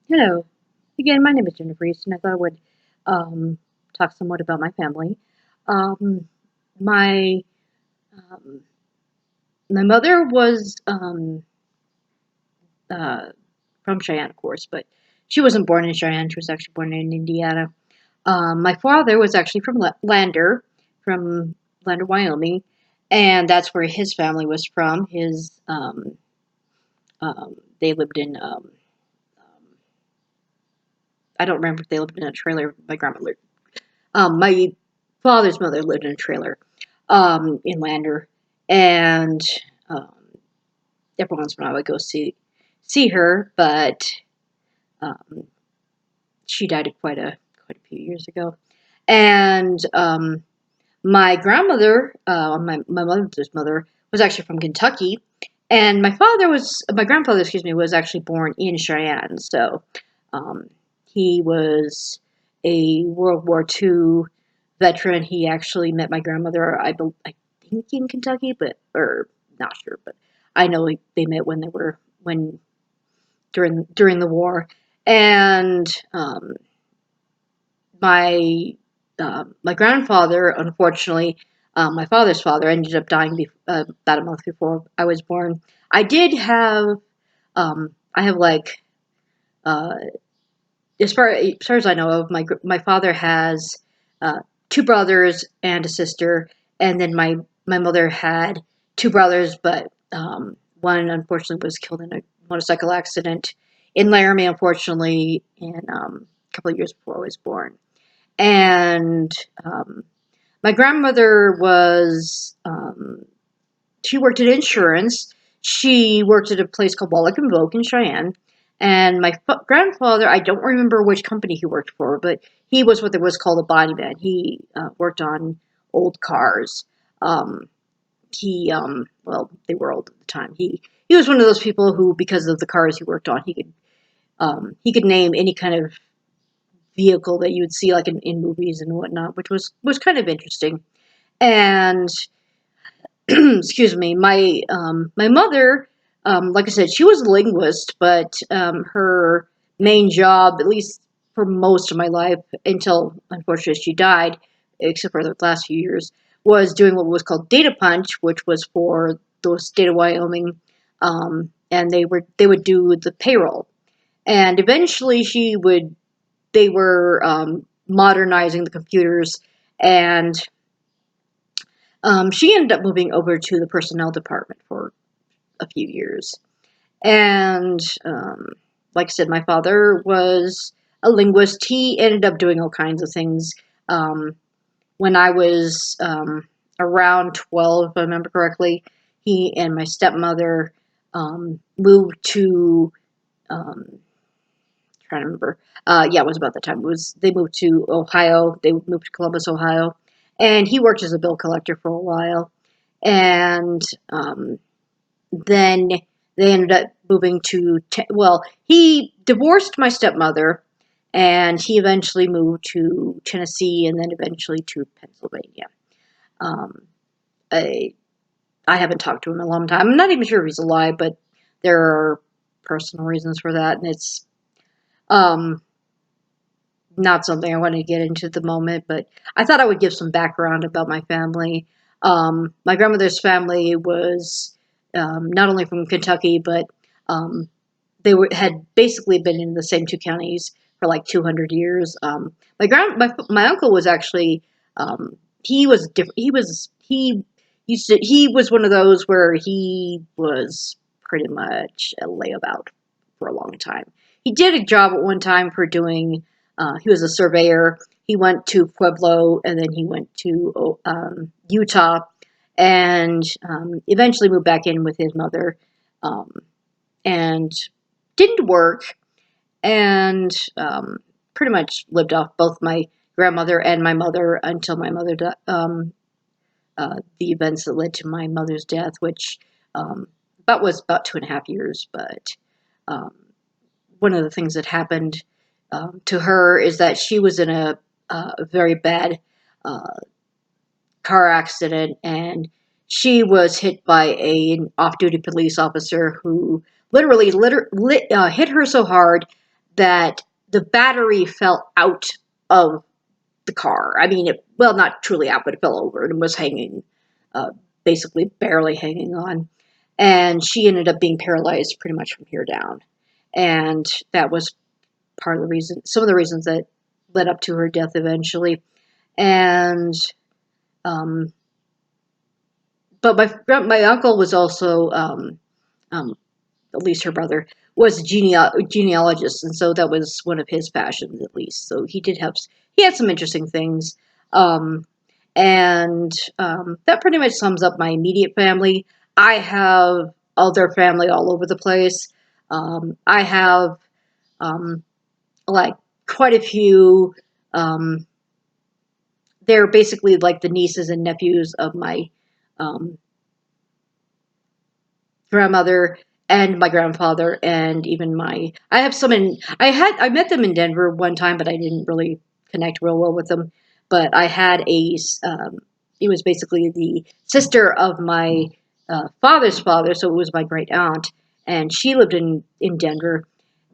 Hello. Again, my name is Jennifer Easton. I thought I would um, talk somewhat about my family. Um, my um, my mother was uh, from Cheyenne, of course, but she wasn't born in Cheyenne. She was actually born in Indiana. My father was actually from from Lander, Wyoming, and that's where his family was from. They lived in I don't remember if they lived in a trailer. My grandma lived. My father's mother lived in a trailer in Lander, and um, every once in a while I would go see her, but um, she died quite a few years ago. And my grandmother, my mother's mother, was actually from Kentucky, and my grandfather, excuse me, was actually born in Cheyenne. So um, he was a World War II veteran. He actually met my grandmother, I think in Kentucky, but or not sure, but I know they met when during the war, and my grandfather, unfortunately, my father's father, ended up dying about a month before I was born. I did have, I have like, uh, as far as I know of, my father has uh, two brothers and a sister, and then my mother had two brothers, but one unfortunately was killed in a motorcycle accident in Laramie, unfortunately, in a couple of years before I was born. And um, my grandmother she worked in insurance. She worked at a place called Wallach and Vogue in Cheyenne. And my grandfather, I don't remember which company he worked for, but he was what was called a body man. He worked on old cars. Um, well, they were old at the time. He was one of those people who, because of the cars he worked on, he could name any kind of vehicle that you would see like in movies and whatnot, which was kind of interesting. And excuse me, my mother, like I said, she was a linguist, but her main job, at least for most of my life, until unfortunately she died, except for the last few years, was doing what was called data punch, which was for the state of Wyoming, and they would do the payroll, and eventually they were modernizing the computers, and she ended up moving over to the personnel department for a few years. And like I said, my father was a linguist. He ended up doing all kinds of things. Um, when I was around 12, if I remember correctly, he and my stepmother moved to um, trying to remember. Yeah, it was about that time. It was They moved to Ohio. They moved to Columbus, Ohio, and he worked as a bill collector for a while. And then they ended up moving to. Well, he divorced my stepmother, and he eventually moved to Tennessee, and then eventually to Pennsylvania. Um, I I haven't talked to him in a long time. I'm not even sure if he's alive, but there are personal reasons for that, and it's um, not something I wanted to get into at the moment, but I thought I would give some background about my family. My grandmother's family was not only from Kentucky, but um, had basically been in the same two counties for like 200 years. My uncle was actually he was different. He was one of those where he was pretty much a layabout for a long time. He did a job at one time for doing. He was a surveyor. He went to Pueblo and then he went to Utah, and eventually moved back in with his mother, um, and didn't work, and pretty much lived off both my grandmother and my mother until my mother died. The events that led to my mother's death, which was about 2.5 years. But um, one of the things that happened to her is that she was in a very bad uh, car accident, and she was hit by an off-duty police officer who literally hit her so hard that the battery fell out of the car. I mean, not truly out, but it fell over and was hanging, uh, basically barely hanging on. And she ended up being paralyzed pretty much from here down. And that was part of the reason, some of the reasons that led up to her death eventually. And, um, but my uncle was also, um, at least her brother, was a genealogist, and so that was one of his passions, at least. So he had some interesting things, um, and that pretty much sums up my immediate family. I have other family all over the place. I have um, like quite a few. Um, they're basically like the nieces and nephews of my um, grandmother and my grandfather, and even I have some in I met them in Denver one time, but I didn't really connect real well with them. But I had it was basically the sister of my father's father, so it was my great aunt, and she lived in Denver,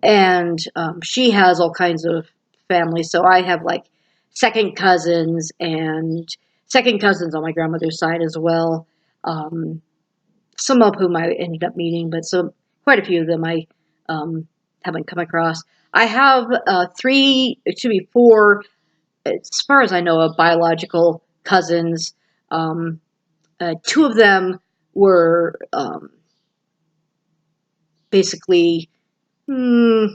and she has all kinds of family. So I have like second cousins and second cousins on my grandmother's side as well. Um, some of whom I ended up meeting, but quite a few of them I um, haven't come across. I have four, as far as I know, of biological cousins. Um, Two of them were basically, hmm,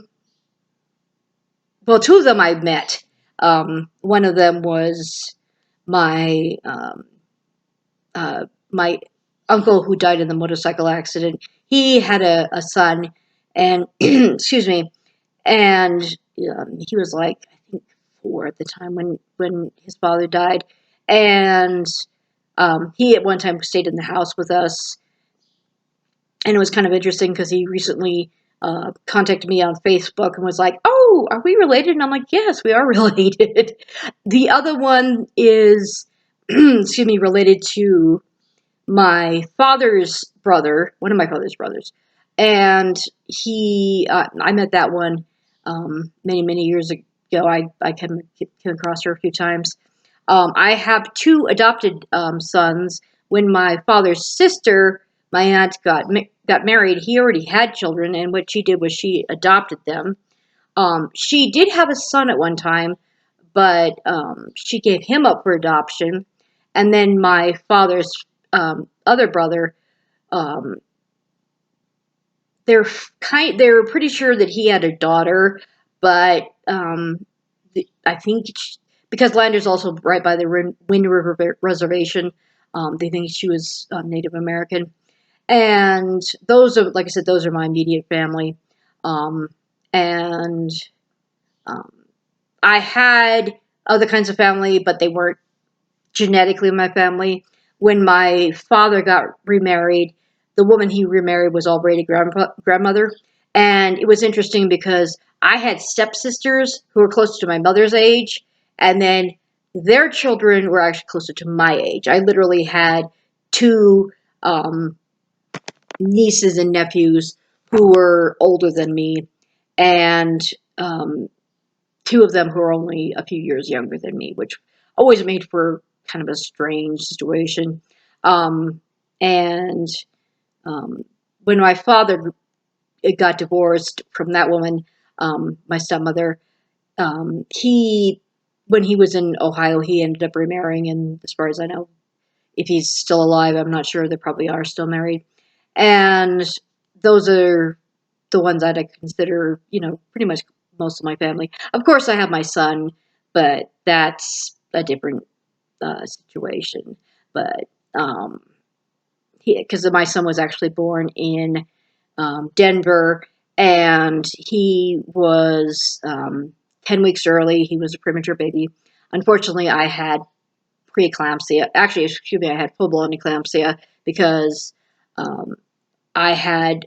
well, two of them I met. One of them was my my uncle who died in the motorcycle accident. He had a son, and excuse me, and he was like I think 4 at the time when his father died, and he at one time stayed in the house with us, and it was kind of interesting because he recently contacted me on Facebook and was like, "Oh, are we related?" And I'm like, "Yes, we are related." The other one is, excuse me, related to my father's brother, one of my father's brothers, and I met that one many years ago. I came across her a few times. I have two adopted sons. When my father's sister, my aunt, got married, he already had children, and what she did was she adopted them. She did have a son at one time, but she gave him up for adoption. And then my father's other brother, um, they're pretty sure that he had a daughter, but I think because Lander's also right by the Wind River Reservation, they think she was Native American. And those are, like I said, those are my immediate family. Um, and um, I had other kinds of family, but they weren't genetically my family. When my father got remarried, the woman he remarried was already grandmother. And it was interesting because I had stepsisters who were close to my mother's age, and then their children were actually closer to my age. I literally had two um, nieces and nephews who were older than me, and um, two of them who are only a few years younger than me, which always made for kind of a strange situation. Um, and um, when my father got divorced from that woman, my stepmother, he when he was in Ohio, he ended up remarrying, and as far as I know, if he's still alive, I'm not sure. They probably are still married, and those are the ones I'd consider, pretty much most of my family. Of course, I have my son, but that's a different situation. But um, because my son was actually born in Denver, and he was 10 weeks early. He was a premature baby. Unfortunately, I had preeclampsia. Actually, excuse me, I had full blown eclampsia because um, I had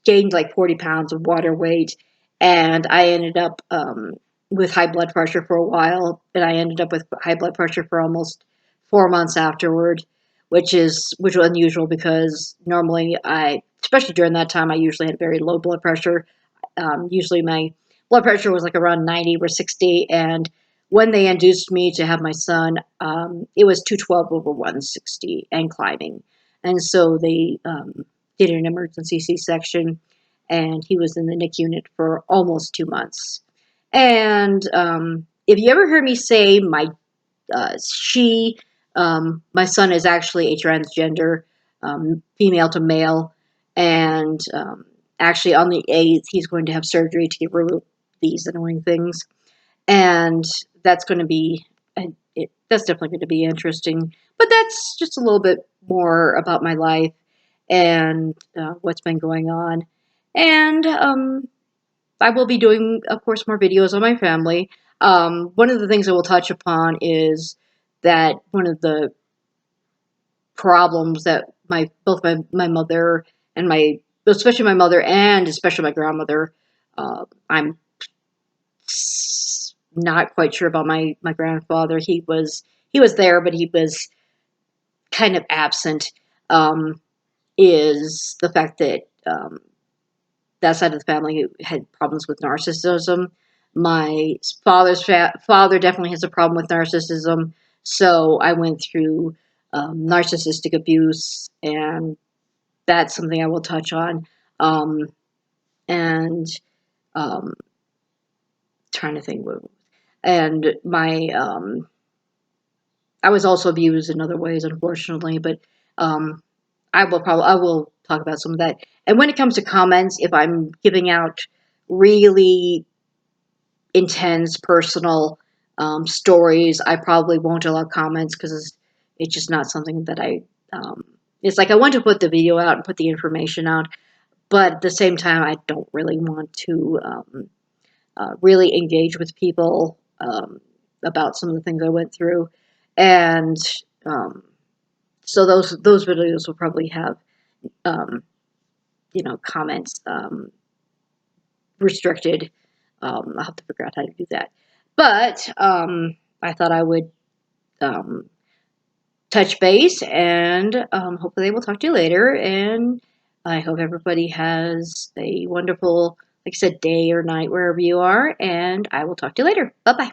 gained like 40 pounds of water weight, and I ended up with high blood pressure for a while, and I ended up with high blood pressure for almost 4 months afterward, which was unusual because normally especially during that time, I usually had very low blood pressure. Usually my blood pressure was like around 90 or 60, and when they induced me to have my son, it was 212 over 160 and climbing. And so they did an emergency C-section, and he was in the NICU unit for almost 2 months. And if you ever heard me say she, my son is actually a transgender, female to male, and actually on the 8th, he's going to have surgery to get rid of these annoying things. And that's going to be, that's definitely going to be interesting. But that's just a little bit more about my life and what's been going on. And I will be doing, of course, more videos on my family. One of the things I will touch upon is that one of the problems that my mother and especially my mother and especially my grandmother, I'm not quite sure about my grandfather. He was there, but he was kind of absent. Is the fact that that side of the family had problems with narcissism. My father's father definitely has a problem with narcissism, so I went through narcissistic abuse, and that's something I will touch on. And um, trying to think, and my I was also abused in other ways, unfortunately, but um, I will talk about some of that. And when it comes to comments, if I'm giving out really intense personal stories, I probably won't allow comments because it's just not something that I. It's like I want to put the video out and put the information out, but at the same time, I don't really want to really engage with people about some of the things I went through, and um, so those videos will probably have um, comments restricted. I'll have to figure out how to do that. But I thought I would um, touch base, and hopefully we'll talk to you later. And I hope everybody has a wonderful, like I said, day or night wherever you are. And I will talk to you later. Bye bye.